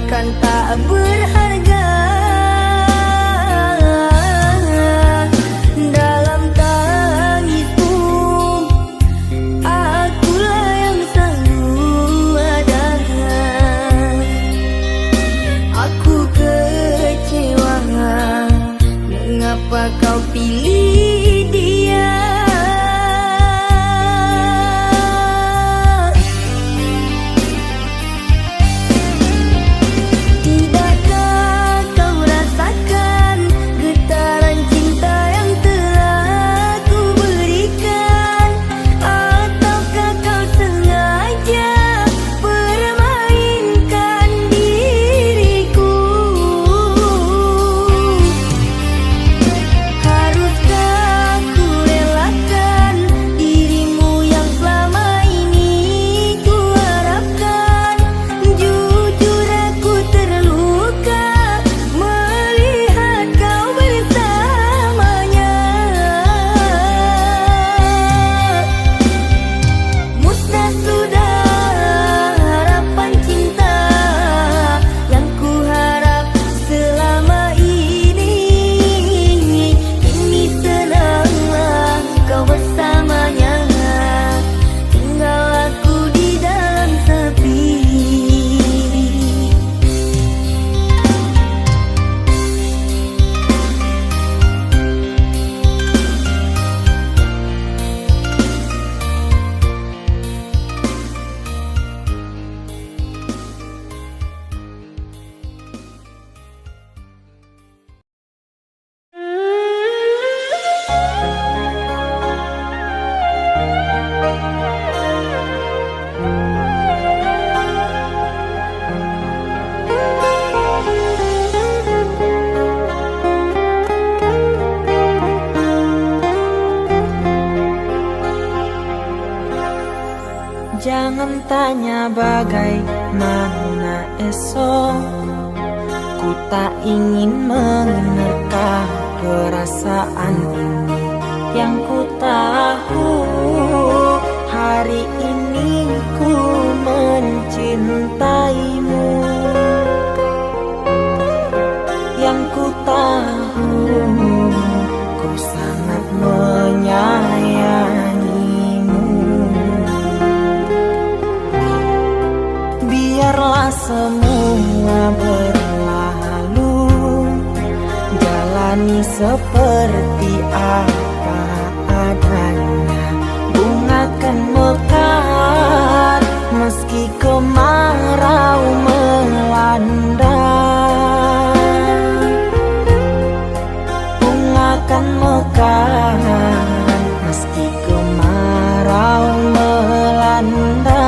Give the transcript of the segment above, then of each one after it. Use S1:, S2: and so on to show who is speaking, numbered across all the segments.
S1: kan tak berharga. Dalam tangismu akulah yang selalu ada. Aku kecewa, mengapa kau pilih dia?
S2: Jangan tanya bagaimana esok, ku tak ingin menerka perasaan ini. Yang ku tahu hari ini ku mencintaimu. Yang ku tahu ku sangat menyayangimu. Biarlah semua berlalu, jalani seperti apa adanya. Bunga kan mekar meski kemarau melanda. Bunga kan mekar meski kemarau melanda.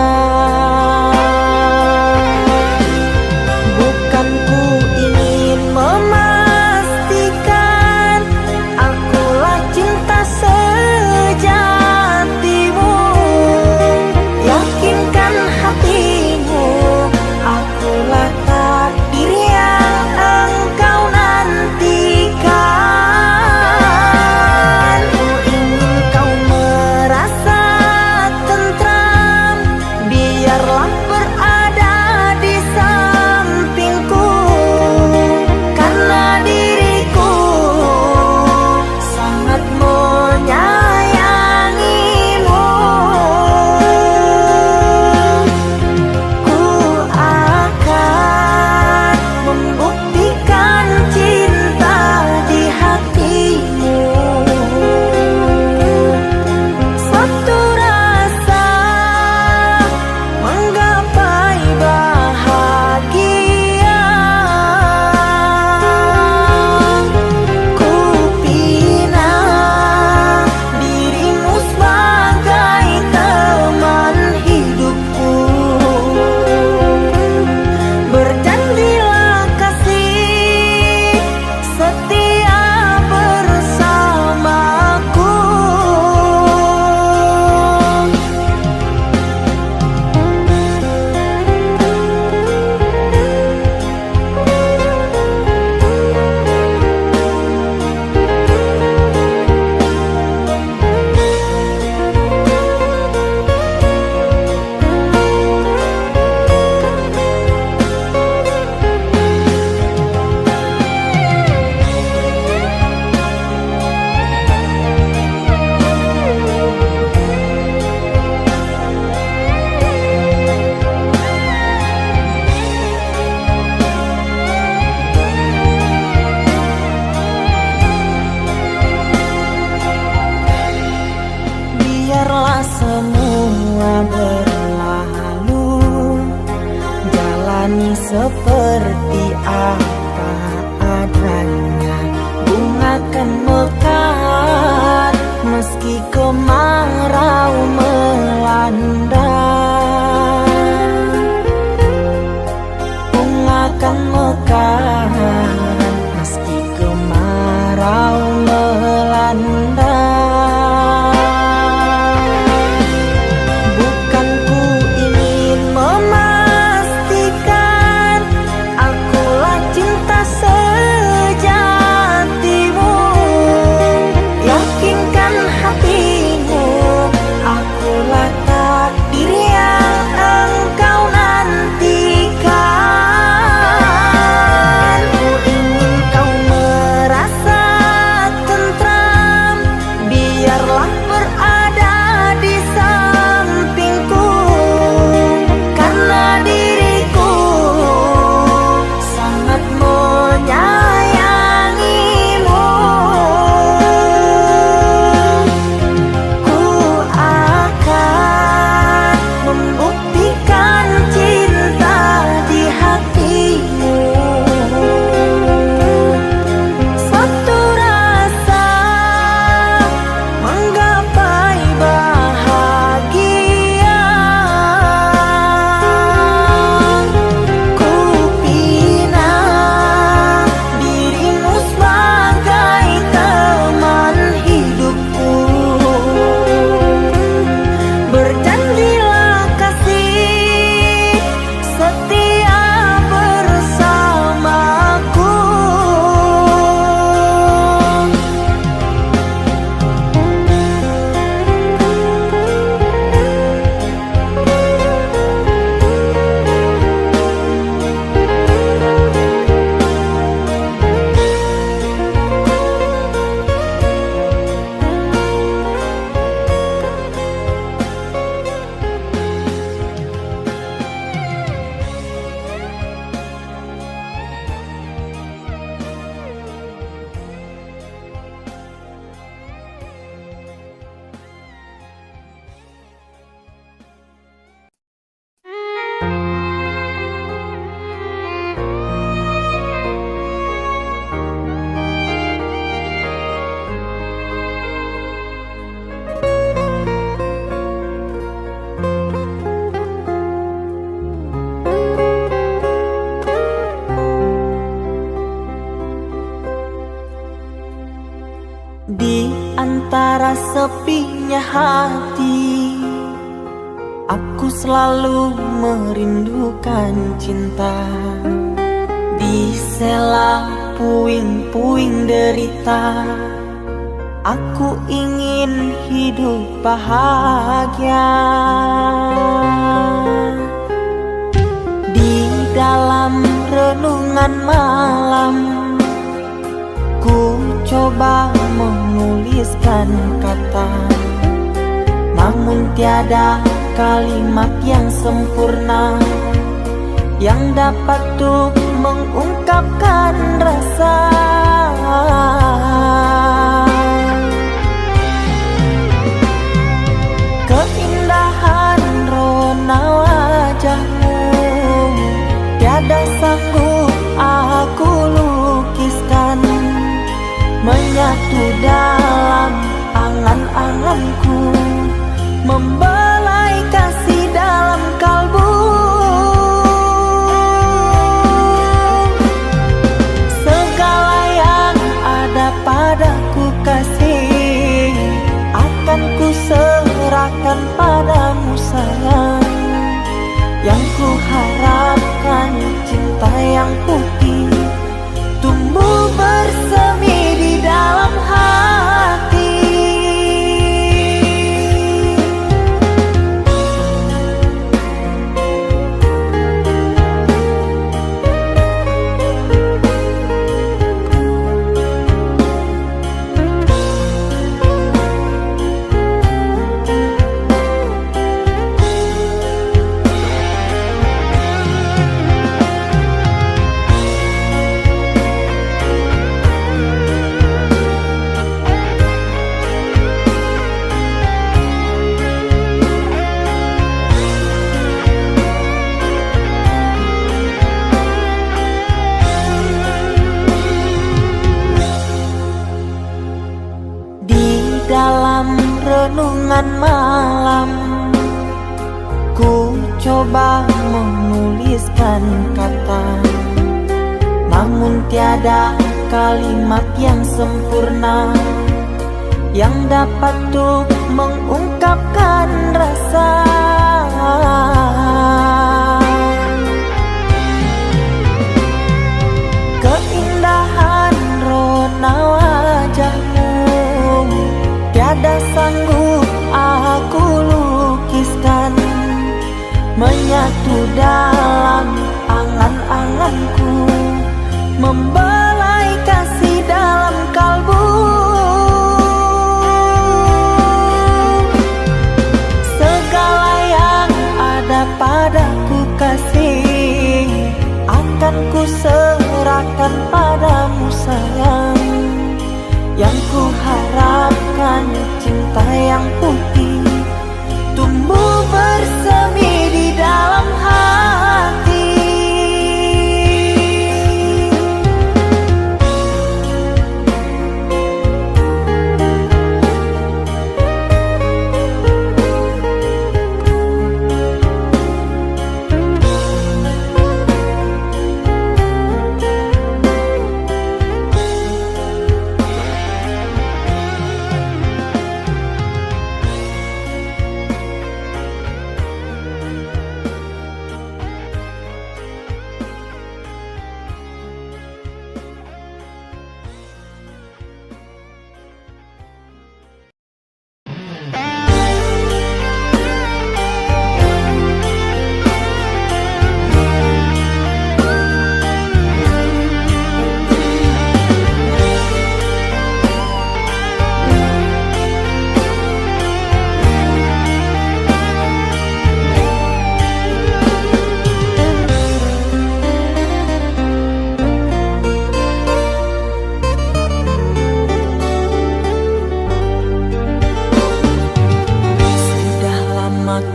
S2: seperti apa adanya. Bunga kan mekar meski kemarau melanda. Bunga kan mekar meski kemarau melanda. Bukan ku ingin memastikan akulah cinta sejatimu. Yakinkan hatimu, akulah takdir yang engkau nantikan. Ku ingin kau merasa tentram, biarlah berada di sampingku, karena diriku sangat menyayangimu. Ku akan membuktikan cinta di hatimu. Satu rasa menggapai bahagia. Ku pinang dirimu sebagai teman hidupku. Berjanjilah kasih setia bersamaku. Di antara sepinya hati, aku selalu merindukan cinta. Di sela puing-puing derita, aku ingin hidup bahagia. Di dalam renungan malam, ku coba menuliskan kata, namun tiada kalimat yang sempurna yang dapat untuk mengungkapkan rasa. Keindahan rona wajahmu tiada sanggup aku lukiskan, menyatu dalam angan-anganku, membelai kasih dalam kalbu. Segala yang ada padaku kasih, akan ku serahkan padamu sayang. Yang ku harapkan cinta yang putih tumbuh bersemi di dalam hati. tengah malam, ku coba menuliskan kata, namun tiada kalimat yang sempurna yang dapat tuh mengungkapkan rasa. Keindahan rona wajahmu tiada sanggup aku lukiskan, menyatu dalam angan-anganku, membelai kasih dalam kalbu. Segala yang ada padaku kasih, akan ku serahkan padamu sayang. Yang ku harapkan cinta yang putih tumbuh bersemi di dalam hati.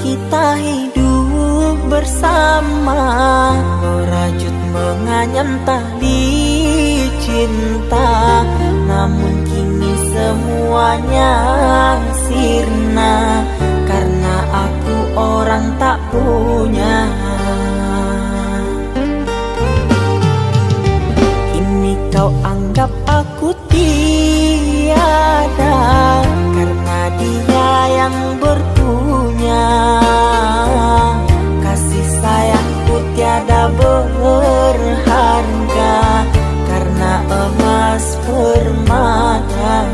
S2: Kita hidup bersama, merajut menganyam tali cinta, namun kini semuanya sirna karena aku orang tak punya. Kini kau anggap aku tiada karena dia yang berpunya. Kasih sayangku tiada berharga karena emas permata.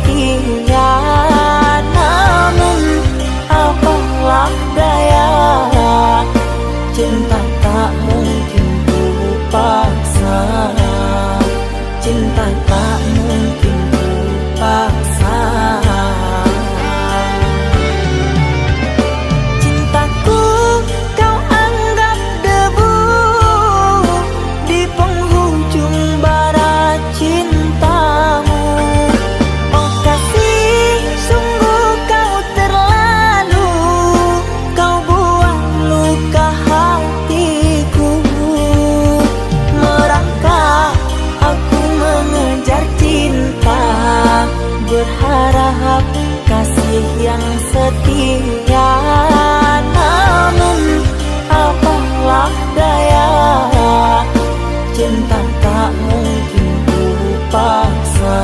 S2: setia. Namun apalah daya, cinta tak mungkin ku paksa. Cinta tak mungkin ku paksa. Cintaku kau anggap debu di penghujung bara cintamu. Oh kasih, sungguh kau terlalu, kau buang luka hatiku. Merangkak aku mengejar cinta, berharap kasih yang setia. Namun apalah daya, cinta tak mungkin ku paksa.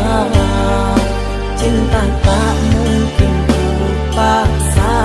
S2: Cinta tak mungkin ku paksa.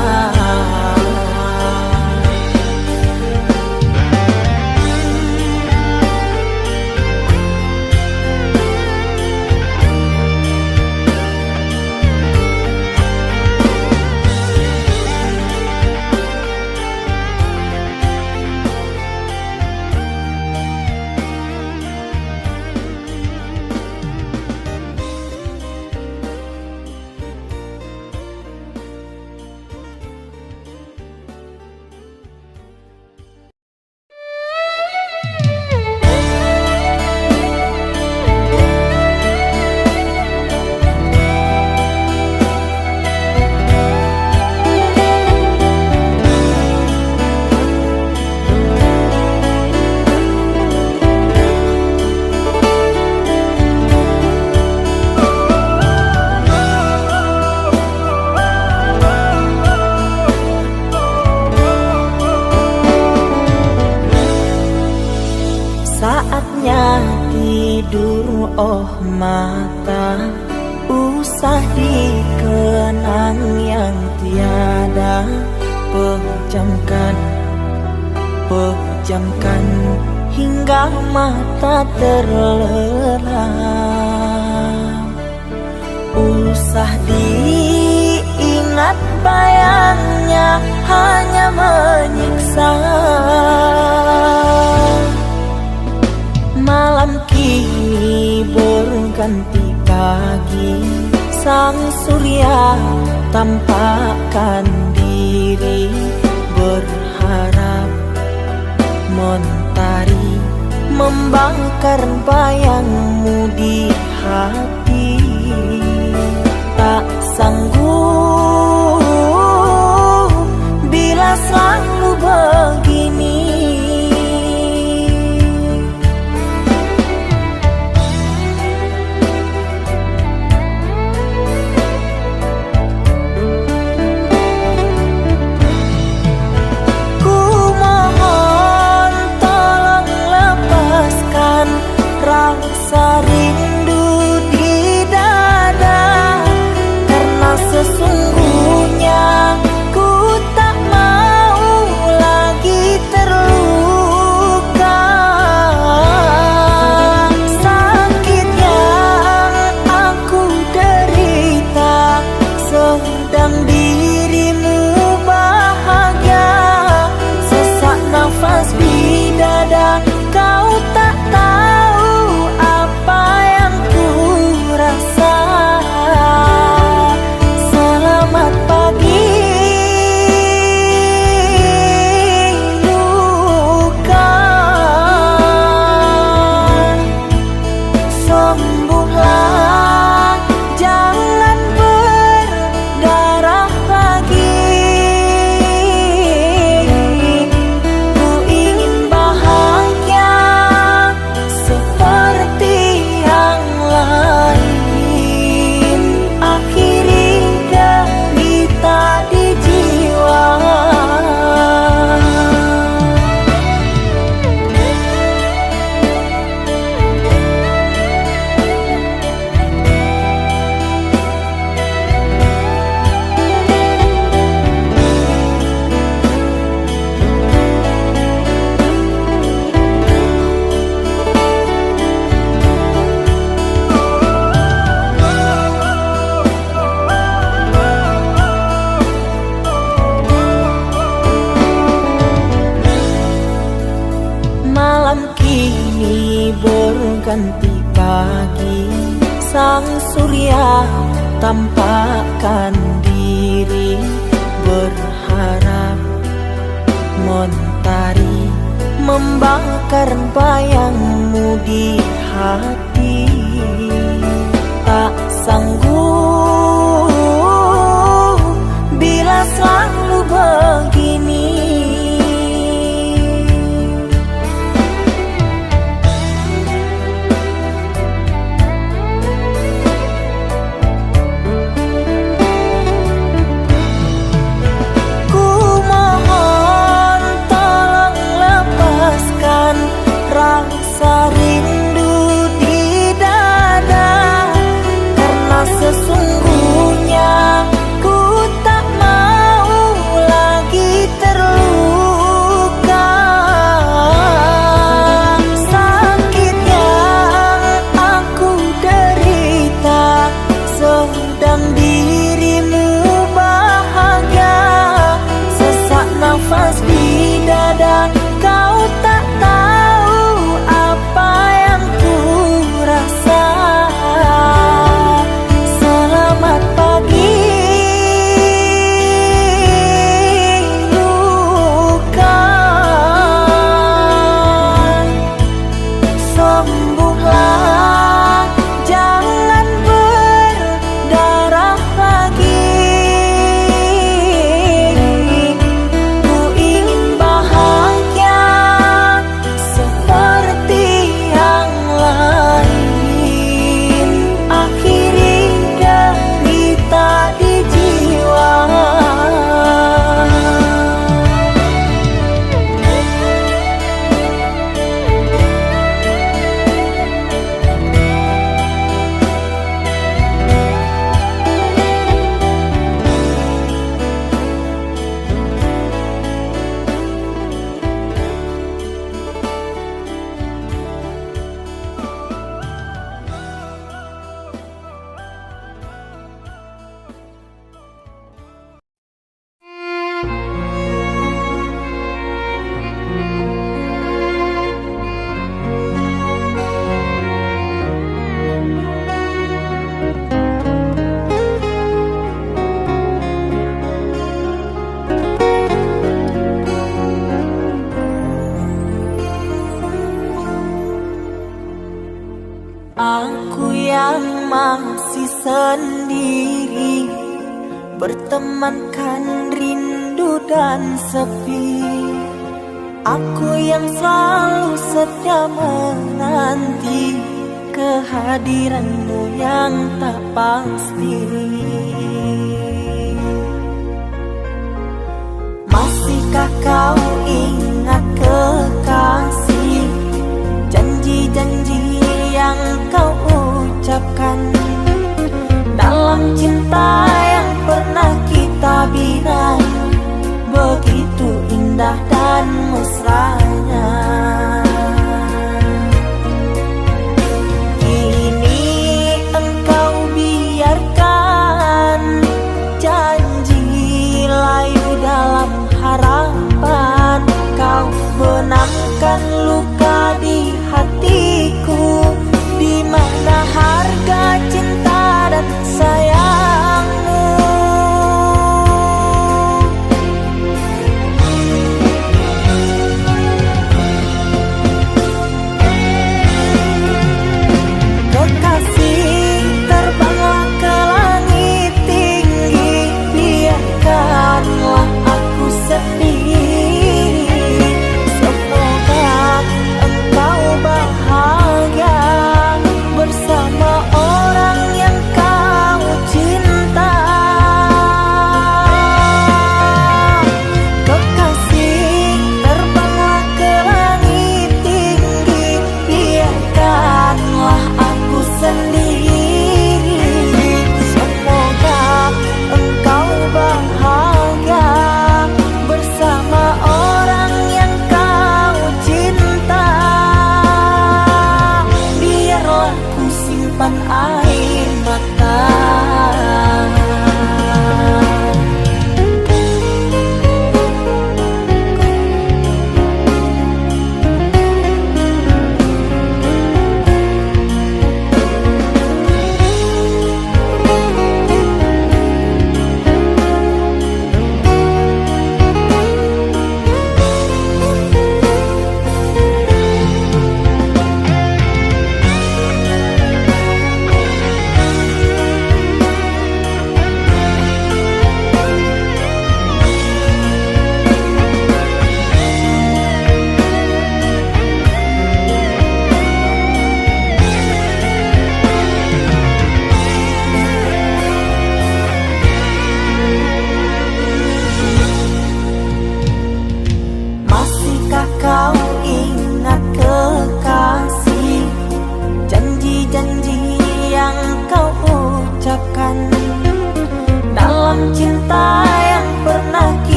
S2: Saatnya tidur, oh mata, usah dikenang yang tiada. Pejamkan, pejamkan hingga mata terlelap. Usah diingat bayangnya, hanya menyiksa. Malam kini berganti pagi, sang surya tampakkan diri. Berharap mentari membakar bayangmu di hati. Tak sanggup bila selalu begini. Rasa rindu di dada, tampakkan diri, berharap mentari membakar bayangmu di hati. Tak sanggup bila selalu begini. Ku mohon tolong lepaskan rasa rindu di dada, karena sesungguhnya ku tak mau lagi terluka. Sakit yang aku derita, sedang dirimu bahagia. Sesak nafas di dada, kau tak tahu apa yang ku rasa. Selamat pagi luka, sembuhlah, jangan berdarah lagi. Ku ingin bahagia seperti yang lain, akhiri derita di jiwa. Aku yang masih sendiri, bertemankan rindu dan sepi. Aku yang selalu setia menanti kehadiranmu yang tak pasti. Masihkah kau ingat kekasih, janji-janji yang kau ucapkan dalam cinta yang pernah kita bina, begitu indah dan mesranya. Kini engkau biarkan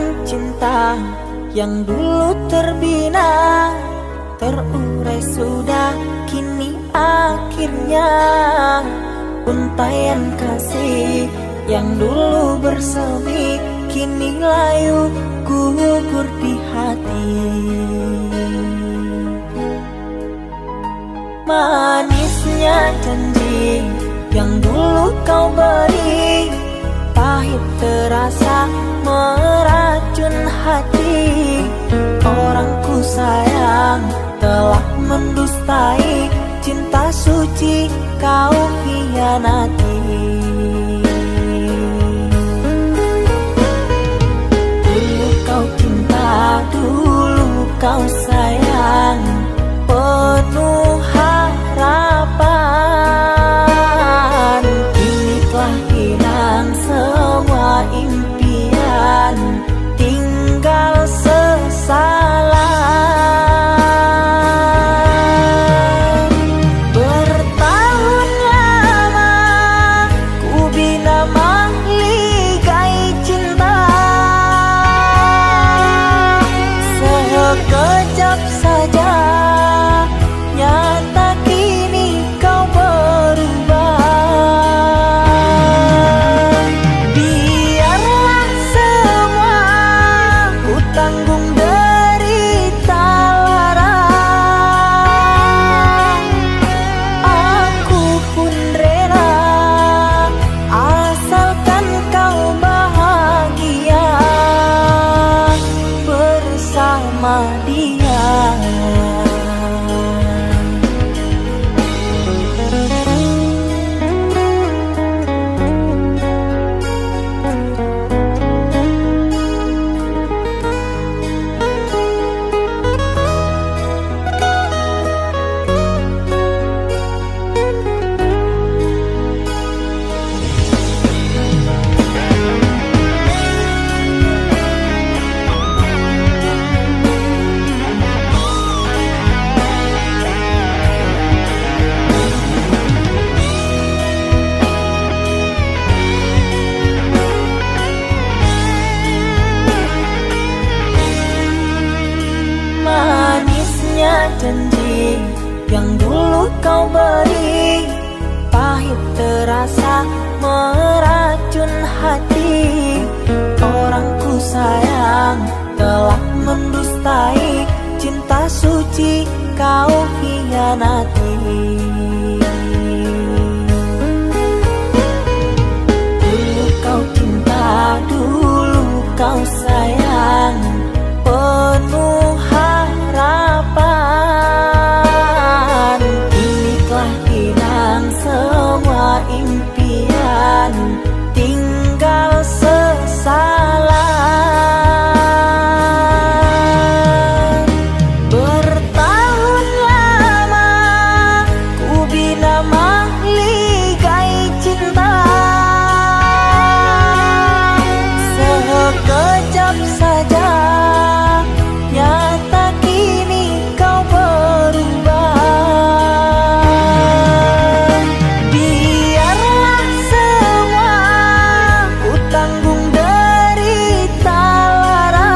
S2: Ikatan cinta yang dulu terbina, terurai sudah kini akhirnya. Untaian kasih yang dulu bersemi, kini layu gugur di hati. Manisnya janji yang dulu kau beri, pahit terasa meracun hati. Orangku sayang telah mendustai, cinta suci kau hianati. Dulu kau cinta, dulu kau sayang, penuh harapan. Kini telah hilang semua impian, tinggal sesalan. Bertahun lama ku bina mahligai cinta, sekejap saja nyata kini kau berubah. Biarlah semua ku tanggung derita lara, aku pun rela asalkan kau bahagia bersama dia. Manisnya janji yang dulu kau beri, pahit terasa meracun hati. Orangku sayang telah mendustai, cinta suci kau hianati. Dulu kau cinta, dulu kau sayang, penuh harapan. Kini telah hilang semua impian, tinggal sesalan. Bertahun lama ku bina mahligai cinta, sekejap saja nyata kini kau berubah. Biarlah semua ku tanggung derita lara,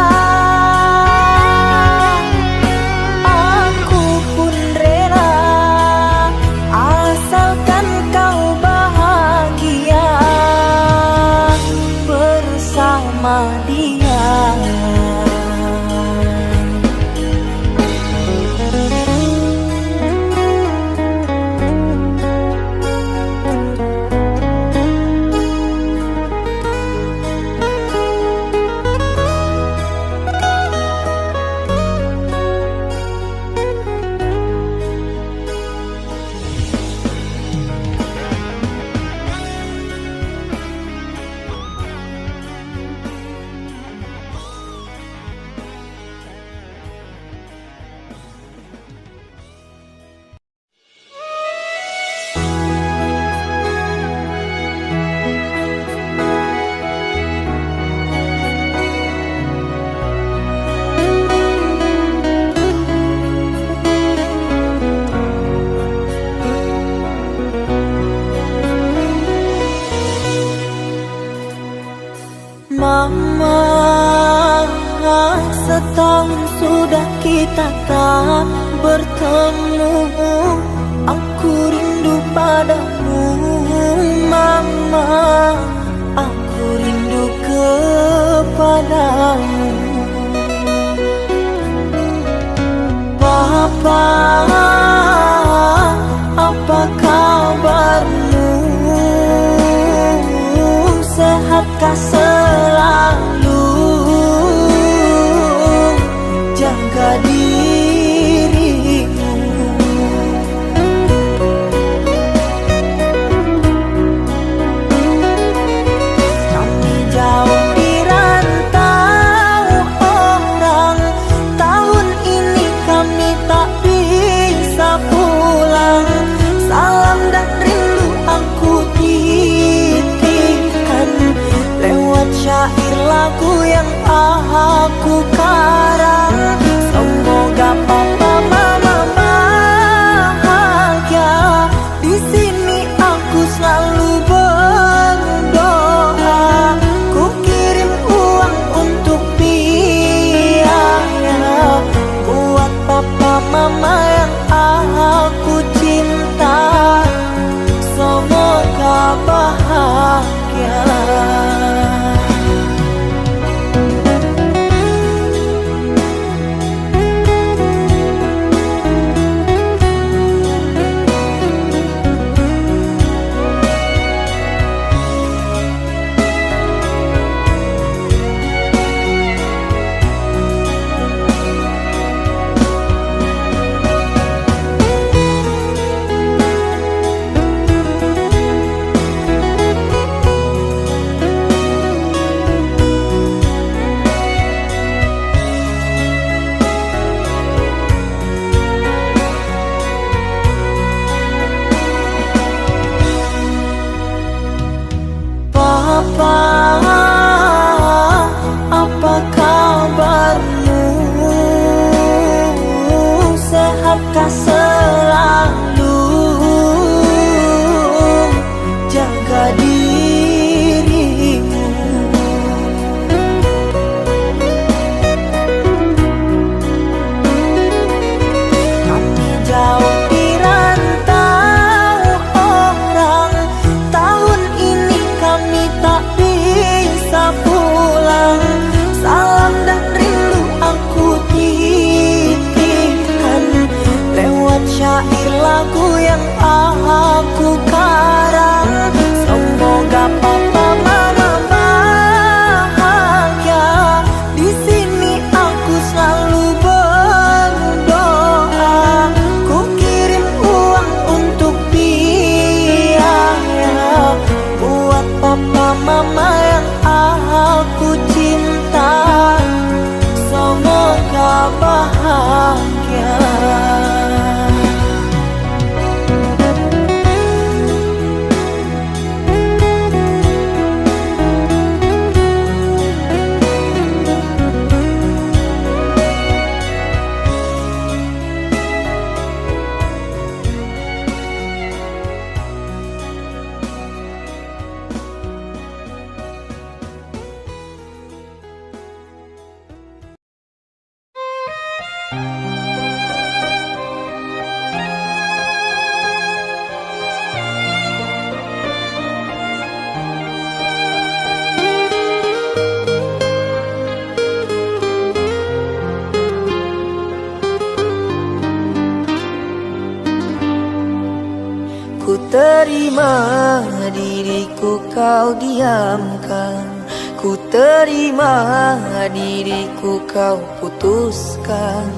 S2: aku pun rela asalkan kau bahagia bersama dia. Mama setahun sudah kita tak bertemu. Aku rindu padamu mama, aku rindu kepadamu. Papa, apa kabarmu? Sehatkah selalu? Jaga dirimu. Kami jauh di rantau orang, tahun ini kami tak bisa pulang. Salam dan rindu aku titipkan lewat syair lagu yang aku karang. Semoga papa mama bahagia. Di sini aku selalu berdoa. Ku kirim uang untuk biaya buat papa mama yang aku cinta. Semoga bahagia. Papa, apa kabarmu? Sehatkah selalu? Jaga dirimu. Kami jauh di rantau orang, tahun ini kami tak bisa pulang. Salam dan rindu aku titipkan lewat syair lagu yang aku karang. Semoga papa mama bahagia. Di sini aku selalu berdoa. Ku kirim uang untuk biaya buat papa mama yang aku cinta. Semoga bahagia. Ku terima diriku kau diamkan, ku terima diriku kau putuskan.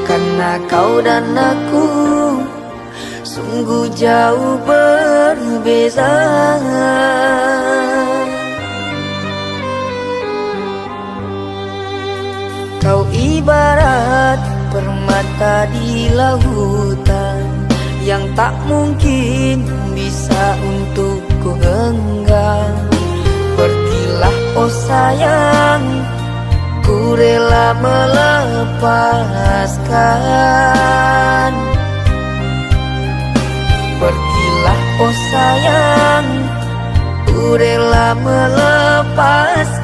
S2: Karena kau dan aku sungguh jauh berbeza. Kau ibarat permata di lautan yang tak mungkin bisa untuk ku genggam. Pergilah oh sayang, ku rela melepaskan. Pergilah oh sayang, ku rela melepaskan.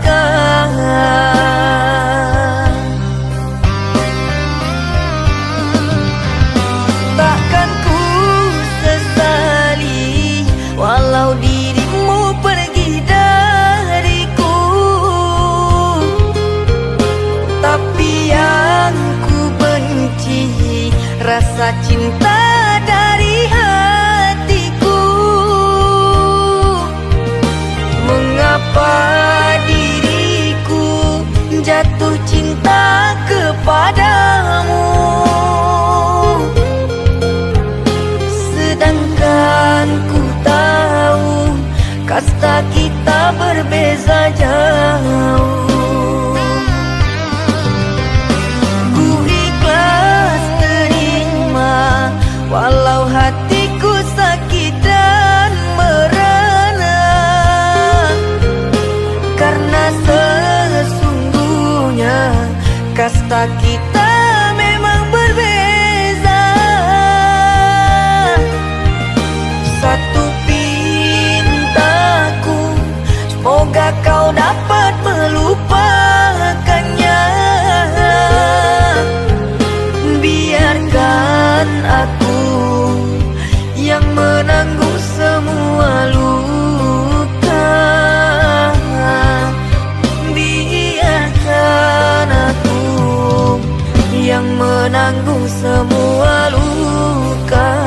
S1: rasa cinta dari hatiku. Mengapa diriku jatuh cinta kepadamu, sedangkan ku tahu kasta kita berbeza jauh. Ku ikhlas terima walau hatiku sakit dan merana, karena sesungguhnya kasta kita memang berbeza. Satu pintaku, semoga kau dapat melupakannya. Biarkan aku yang menanggung semua luka. Biarkan aku yang menanggung semua luka.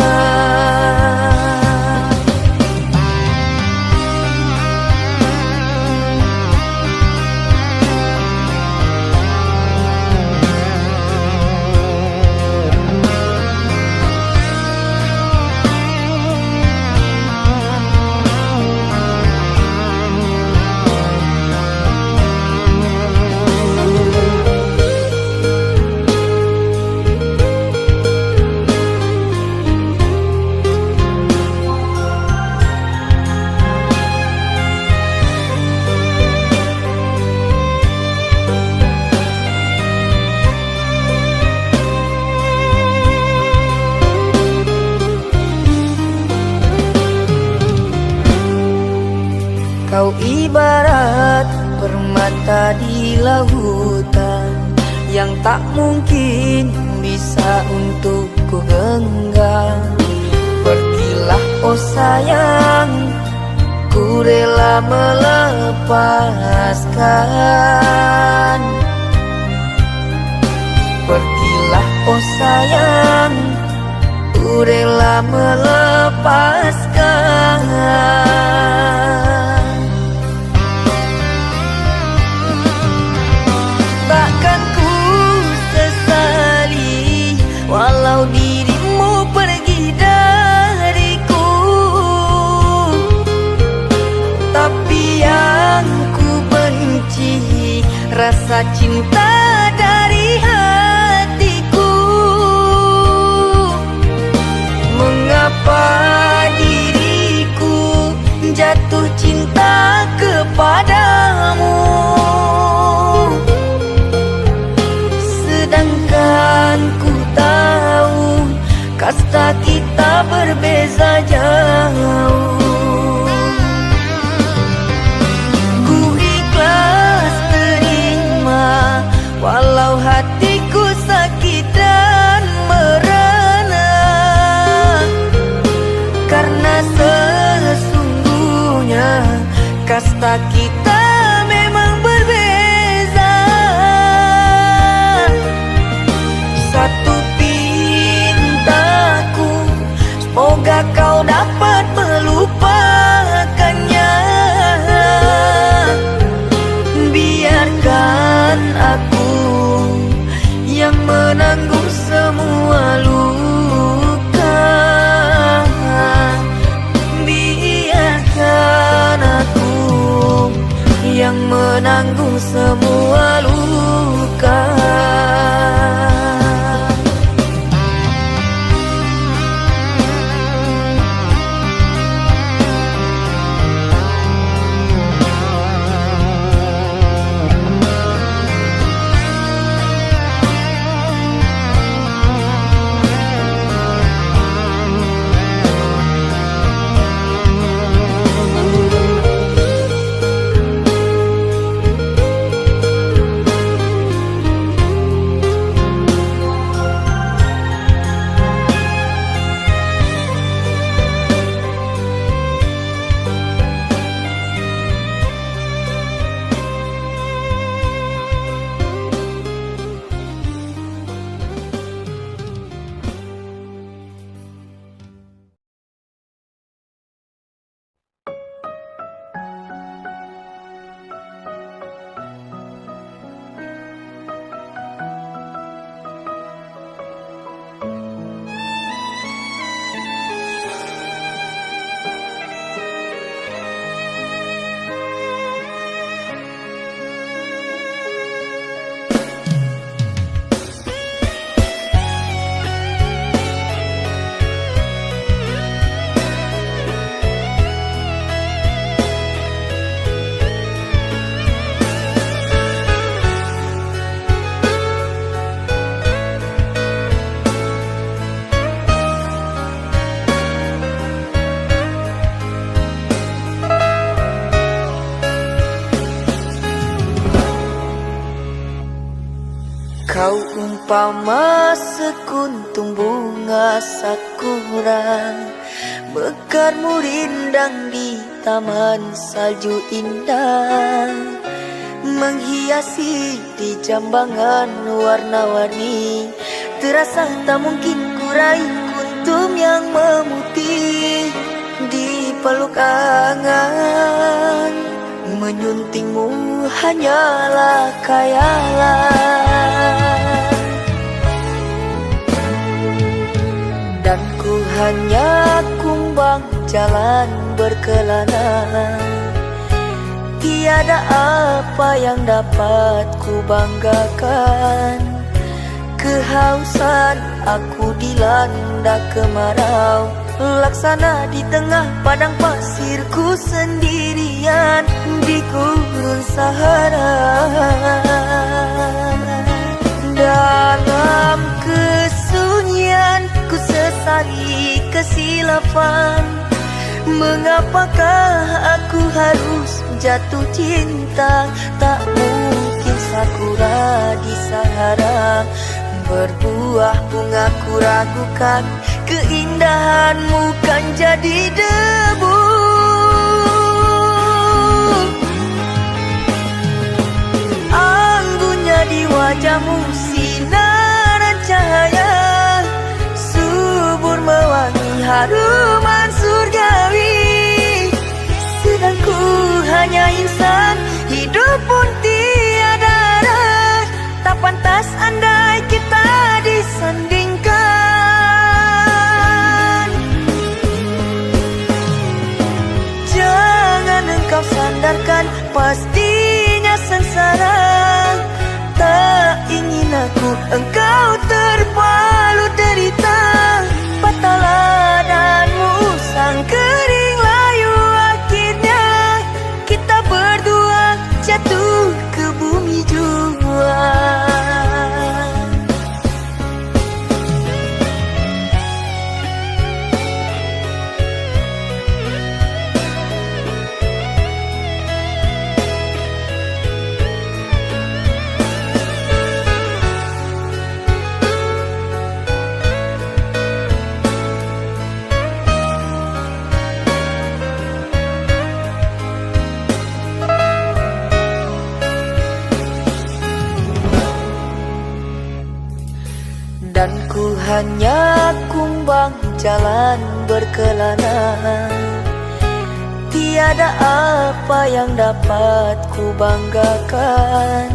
S1: Kau ibarat permata di lautan yang tak mungkin bisa untuk ku genggam. Pergilah oh sayang, ku rela melepaskan. Pergilah oh sayang, ku rela melepaskan. Takkan ku sesali walau dirimu pergi dariku, tapi yang ku benci rasa cinta dari hatiku. Mengapa diriku jatuh cinta kepadamu, sedangkan ku tahu kasta kita berbeza jauh. Ku ikhlas terima walau hatiku sakit dan merana, karena sesungguhnya kasta kita memang berbeza. Satu pintaku, semoga kau dapat melupakannya. Biarkan aku yang menanggung semua luka. Biarkan aku yang menanggung semua luka. Kau umpama sekuntum bunga sakura, mekarmu rindang di taman salju indah, menghiasi di jambangan warna-warni. Terasa tak mungkin kurai kuntum yang memutih di peluk angan. Menyuntingmu hanyalah khayalan, dan ku hanya kumbang jalan berkelana. Tiada apa yang dapat ku banggakan. Kehausan aku dilanda kemarau, laksana di tengah padang pasirku sendirian di gurun Sahara. Dalam kesunyian ku sesali kesilapan. Mengapakah aku harus jatuh cinta? Tak mungkin sakura di Sahara berbuah bunga, ku ragukan keindahanmu kan jadi debu. Anggunnya di wajahmu sinaran cahaya, subur mewangi haruman surgawi. Sedang ku hanya insan, hidup pun tiada arah. Tak pantas andai kita disandingkan. Jangan engkau sandarkan, pastinya sengsara. Tak ingin aku engkau terpalu derita. Patahlah dan musang kering layu, akhirnya kita berdua jatuh ke bumi jua. Dan ku hanya kumbang jalan berkelana. Tiada apa yang dapat ku banggakan.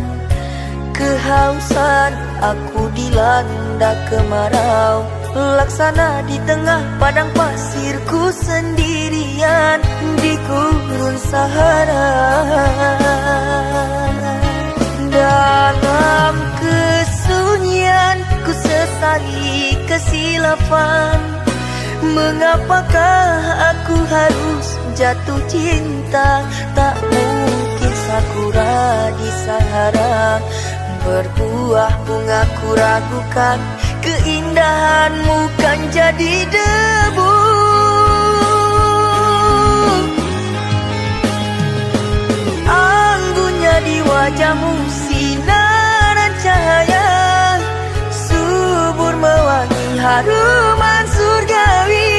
S1: Kehausan aku dilanda kemarau, laksana di tengah padang pasirku sendirian di gurun Sahara. Dalam kesunyian ku sesali kesilapan. Mengapakah aku harus jatuh cinta? Tak mungkin sakura di Sahara berbuah bunga, ku ragukan keindahanmu kan jadi debu. Anggunnya di wajahmu sinaran cahaya, subur mewangi haruman surgawi.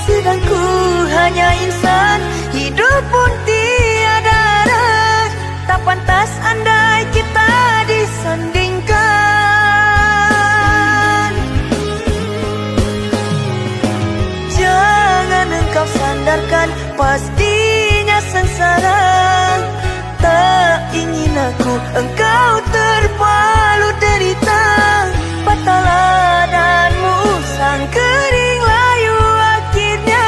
S1: Sedang ku hanya insan, hidup pun tiada arah. Tak pantas andai kita disandingkan. Jangan engkau sandarkan, pastinya sengsara. Tak ingin aku engkau terpalu derita. Patahlah dan musang kering layu, akhirnya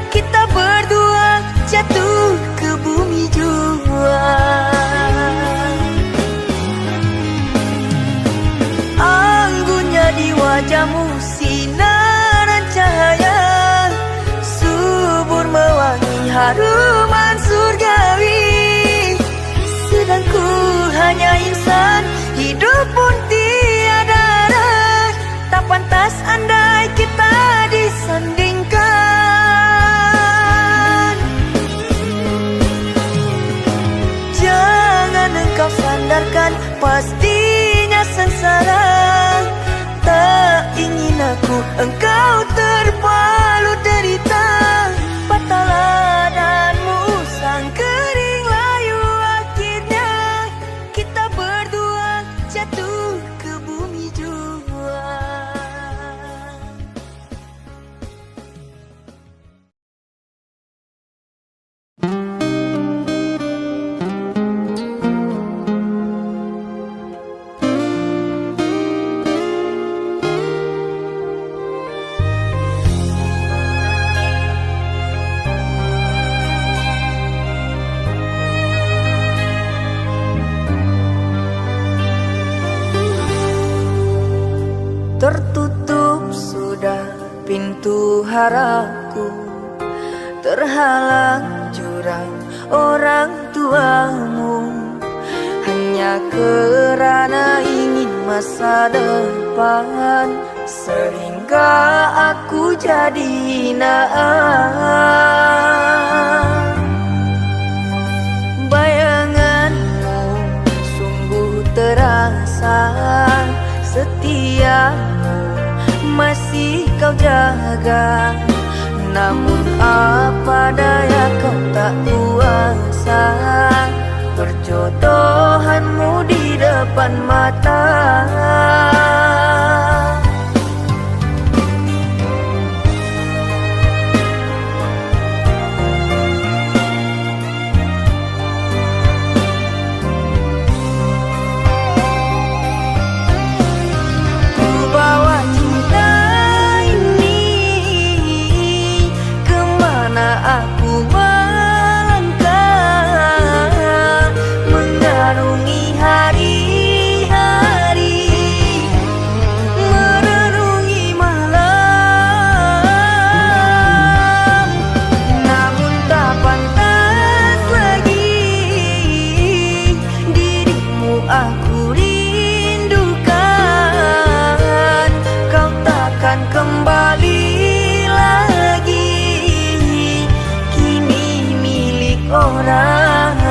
S1: kita berdua jatuh ke bumi jua. Anggunnya di wajahmu sinaran cahaya, subur mewangi haruman surgawi. Sedang ku hanya insan, hidup pun tiada arah. Tak pantas andai kita disandingkan. Jangan engkau sandarkan, pastinya engkau terpalut derita. Patahlah danmu sang kering layu, akhirnya kita berdua jatuh ke bumi jua. Tertutup sudah pintu harapku, terhalang jurang orang tuamu, hanya kerana ingin masa depan, sehingga aku jadi hinaan. Bayanganmu sungguh terasa, setiamu masih kau jaga. Namun apa daya kau tak kuasa, perjodohanmu di depan mata. Aku melangkah mengarungi hari-hari, merenungi malam. Namun tak pantas lagi dirimu aku rindukan. Kau takkan kembali lagi orang.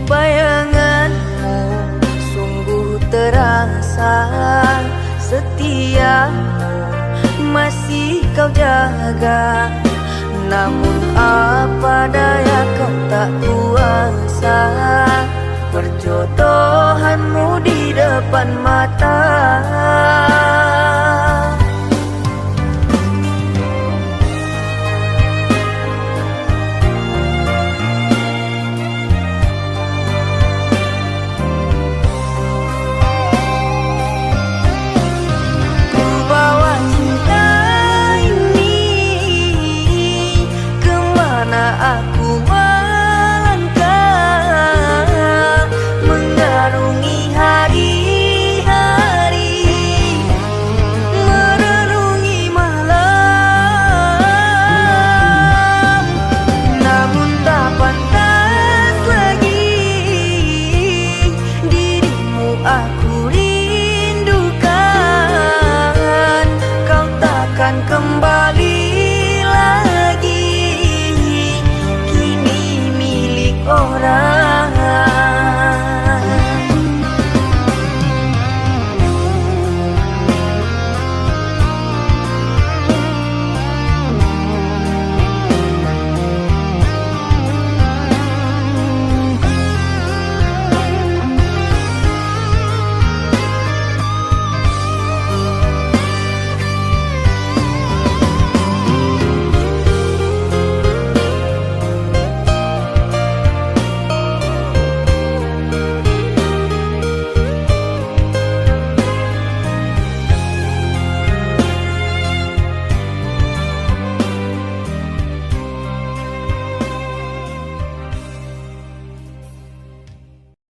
S1: Bayanganmu sungguh terasa, setiamu masih kau jaga. Namun apa daya kau tak kuasa, perjodohanmu di depan mata.